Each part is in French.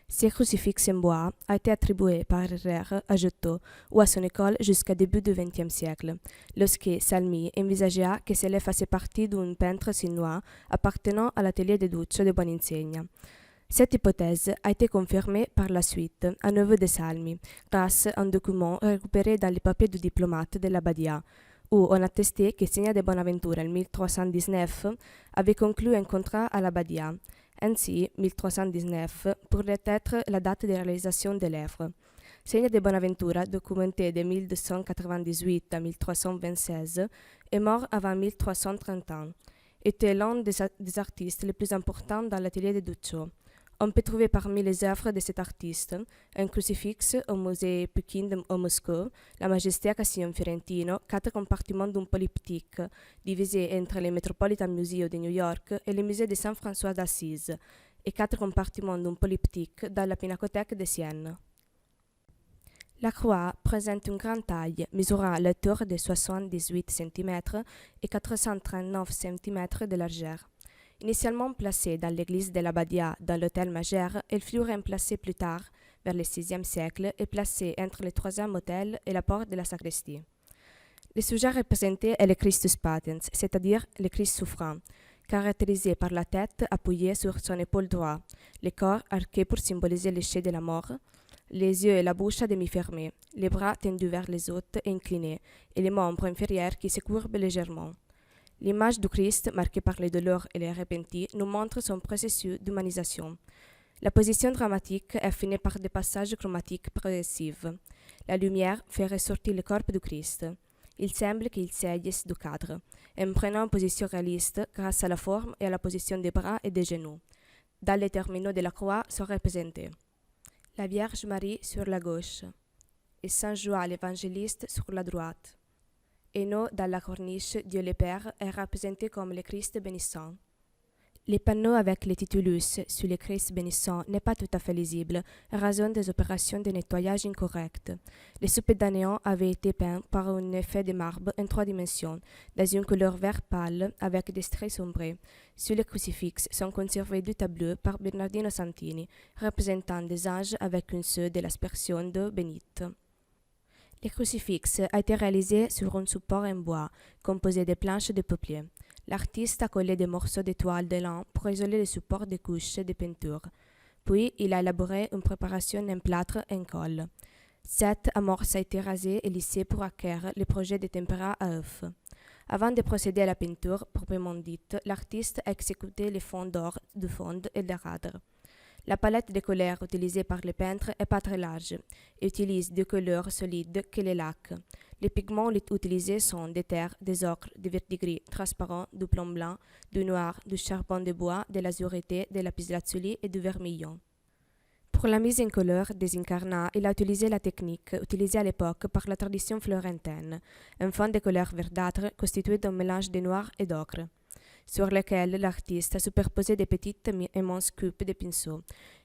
Ce crucifix en bois a été attribué par Herrera à Giotto ou à son école jusqu'au début du XXe siècle, lorsque Salmi envisagea que cela faisait partie d'un peintre chinois appartenant à l'atelier de Duccio de Buoninsegna. Cette hypothèse a été confirmée par la suite, à nouveau de Salmi, grâce à un document récupéré dans les papiers du diplomate de la Badia, où on attestait que Segna de Bonaventura en 1319 avait conclu un contrat à la Badia. Ainsi, 1319 pourrait être la date de réalisation de l'œuvre. Segna de Bonaventura, documenté de 1298 à 1326, est mort avant 1330 ans. Était l'un des artistes les plus importants dans l'atelier de Duccio. On peut trouver parmi les œuvres de cet artiste un crucifix au musée Pekin à Moscou, la Majesté à Cassino fiorentino, 4 compartiments d'un polyptyque divisés entre le Metropolitan Museum de New York et le musée de Saint François d'Assise, et 4 compartiments d'un polyptyque dans la Pinacothèque de Sienne. La croix présente une grande taille, mesurant la hauteur de 78 cm et 439 cm de largeur. Initialement placée dans l'église de la Badia dans l'hôtel majeur, elle fut remplacée plus tard, vers le VIe siècle, et placée entre le troisième autel et la porte de la sacristie. Le sujet représenté est le Christus Patens, c'est-à-dire le Christ souffrant, caractérisé par la tête appuyée sur son épaule droite, le corps arqué pour symboliser l'échec de la mort, les yeux et la bouche à demi fermés, les bras tendus vers les autres et inclinés, et les membres inférieurs qui se courbent légèrement. L'image du Christ, marquée par les douleurs et les repentis, nous montre son processus d'humanisation. La position dramatique est affinée par des passages chromatiques progressifs. La lumière fait ressortir le corps du Christ. Il semble qu'il s'agisse du cadre, en prenant une position réaliste grâce à la forme et à la position des bras et des genoux. Dans les terminaux de la croix sont représentés la Vierge Marie sur la gauche et Saint Jean l'évangéliste sur la droite. Et nous, dans la corniche, Dieu le Père est représenté comme le Christ bénissant. Les panneaux avec les titulus sur le Christ bénissant n'est pas tout à fait lisible, à raison des opérations de nettoyage incorrectes. Les soupes d'Anéon avaient été peints par un effet de marbre en 3 dimensions, dans une couleur vert pâle avec des traits sombrés. Sur le crucifix sont conservés 2 tableaux par Bernardino Santini, représentant des anges avec une seule de l'aspersion d'eau bénite. Le crucifix a été réalisé sur un support en bois, composé de planches de papier. L'artiste a collé des morceaux de toile de lin pour isoler le support des couches de peinture. Puis, il a élaboré une préparation en plâtre et en colle. Cette amorce a été rasée et lissée pour acquérir le projet de tempéra à œuf. Avant de procéder à la peinture proprement dite, l'artiste a exécuté les fonds d'or, du fond et de radre. La palette de couleurs utilisée par le peintre est pas très large et utilise des couleurs solides que les lacs. Les pigments utilisés sont des terres, des ocres, des verdigris transparents, du plomb blanc, du noir, du charbon de bois, de l'azurité, de lapislazuli et du vermillon. Pour la mise en couleur des incarnats, il a utilisé la technique utilisée à l'époque par la tradition florentine, un fond de couleur verdâtre constitué d'un mélange de noir et d'ocre, sur lequel l'artiste a superposé des petites immenses coupes de pinceaux,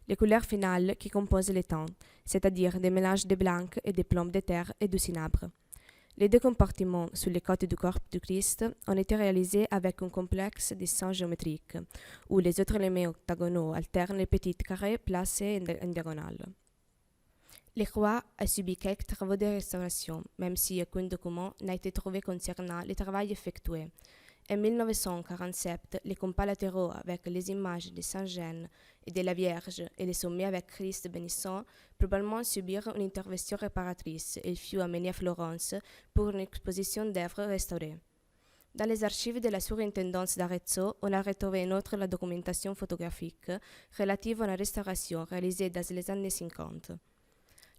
les couleurs finales qui composent les tons, c'est-à-dire des mélanges de blanc et de plomb de terre et de cinabre. Les 2 compartiments sur les côtés du corps du Christ ont été réalisés avec un complexe de sons géométriques, où les autres éléments octagonaux alternent les petits carrés placés en diagonale. Le croix a subi quelques travaux de restauration, même si aucun document n'a été trouvé concernant les travaux effectués. En 1947, les compas latéraux avec les images de Saint-Jean et de la Vierge et les sommets avec Christ bénissant probablement subirent une intervention réparatrice et furent amenés à Florence pour une exposition d'œuvres restaurées. Dans les archives de la surintendance d'Arezzo, on a retrouvé en outre la documentation photographique relative à la restauration réalisée dans les années 50.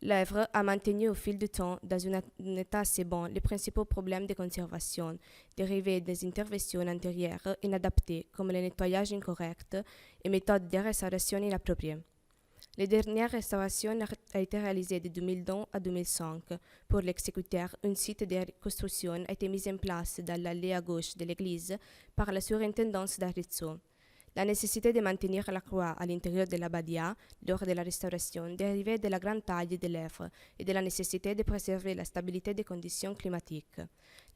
L'œuvre a maintenu au fil du temps, dans un état assez bon, les principaux problèmes de conservation dérivés des interventions antérieures inadaptées, comme le nettoyage incorrect et méthodes de restauration inappropriées. La dernière restauration a été réalisée de 2002 à 2005. Pour l'exécuteur, un site de reconstruction a été mis en place dans l'allée à gauche de l'église par la surintendance d'Arezzo. La nécessité de maintenir la croix à l'intérieur de la Badia lors de la restauration dérivait de la grande taille de l'œuvre et de la nécessité de préserver la stabilité des conditions climatiques.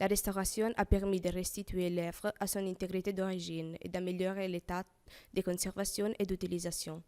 La restauration a permis de restituer l'œuvre à son intégrité d'origine et d'améliorer l'état de conservation et d'utilisation.